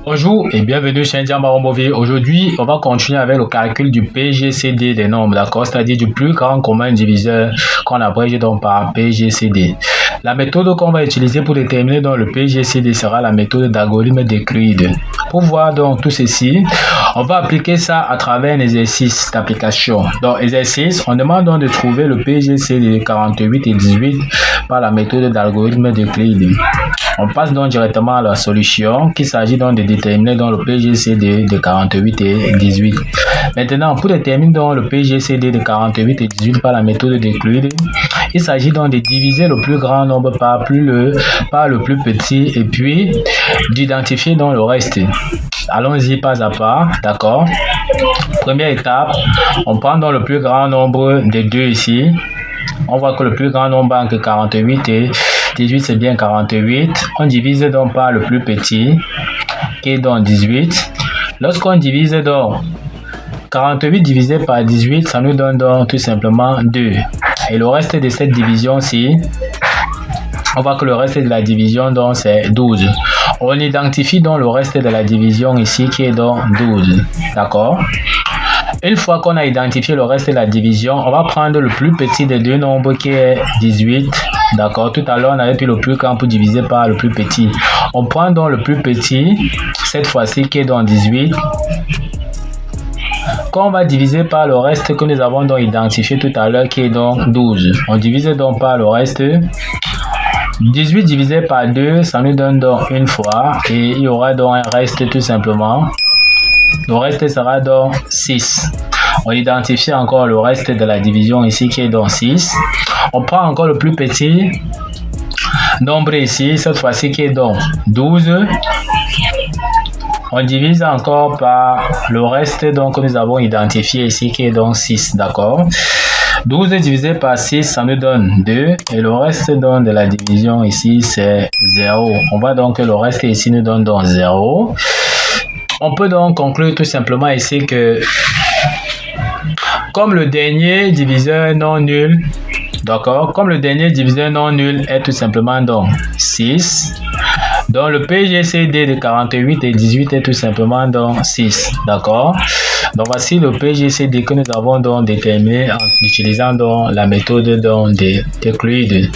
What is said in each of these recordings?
Bonjour et bienvenue chez India Movie. Aujourd'hui, on va continuer avec le calcul du PGCD des nombres, d'accord? C'est-à-dire du plus grand commun diviseur qu'on abrège donc par PGCD. La méthode qu'on va utiliser pour déterminer donc le PGCD sera la méthode d'algorithme d'Euclide. Pour voir donc tout ceci, on va appliquer ça à travers un exercice d'application. Dans exercice, on demande donc de trouver le PGCD de 48 et 18 par la méthode d'algorithme d'Euclide. On passe donc directement à la solution, qu'il s'agit donc de déterminer donc le PGCD de 48 et 18. Maintenant, pour déterminer donc le PGCD de 48 et 18 par la méthode d'Euclide, il s'agit donc de diviser le plus grand nombre par le plus petit et puis d'identifier donc le reste. Allons-y pas à pas, d'accord? Première étape, on prend donc le plus grand nombre des deux ici. On voit que le plus grand nombre entre 48 et 18, c'est bien 48. On divise donc par le plus petit, qui est donc 18. Lorsqu'on divise donc 48 divisé par 18, ça nous donne donc tout simplement 2. Et le reste de cette division-ci, on voit que le reste de la division donc c'est 12. On identifie donc le reste de la division ici qui est donc 12. D'accord? Une fois qu'on a identifié le reste de la division, on va prendre le plus petit des deux nombres qui est 18. D'accord? Tout à l'heure, on avait pris le plus grand pour diviser par le plus petit. On prend donc le plus petit, cette fois-ci qui est donc 18. Quand on va diviser par le reste que nous avons donc identifié tout à l'heure qui est donc 12. On divise donc par le reste. 18 divisé par 2, ça nous donne donc une fois et il y aura donc un reste tout simplement. Le reste sera donc 6. On identifie encore le reste de la division ici qui est donc 6. On prend encore le plus petit nombre ici, cette fois-ci qui est donc 12. On divise encore par le reste donc que nous avons identifié ici qui est donc 6, d'accord? 12 divisé par 6, ça nous donne 2 et le reste donc de la division ici c'est 0. On voit donc que le reste ici nous donne donc 0. On peut donc conclure tout simplement ici que comme le dernier diviseur non nul, d'accord, comme le dernier diviseur non nul est tout simplement donc 6, donc le PGCD de 48 et 18 est tout simplement donc 6, d'accord. Donc voici le PGCD que nous avons donc déterminé en utilisant donc la méthode d'Euclide.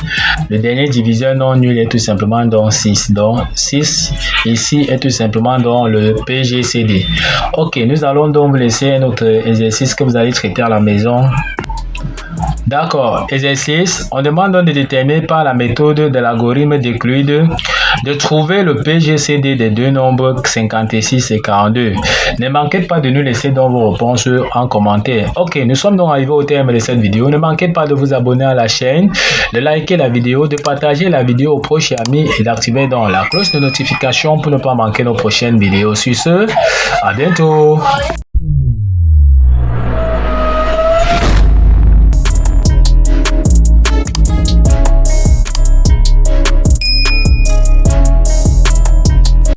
Le dernier diviseur non nul est tout simplement donc 6. Donc 6 ici est tout simplement donc le PGCD. Ok, nous allons donc vous laisser un autre exercice que vous allez traiter à la maison. D'accord, exercice, on demande donc de déterminer par la méthode de l'algorithme d'Euclide de trouver le PGCD des deux nombres 56 et 42. Ne manquez pas de nous laisser donc vos réponses en commentaire. Ok, nous sommes donc arrivés au terme de cette vidéo. Ne manquez pas de vous abonner à la chaîne, de liker la vidéo, de partager la vidéo aux proches et amis et d'activer donc la cloche de notification pour ne pas manquer nos prochaines vidéos. Sur ce, à bientôt.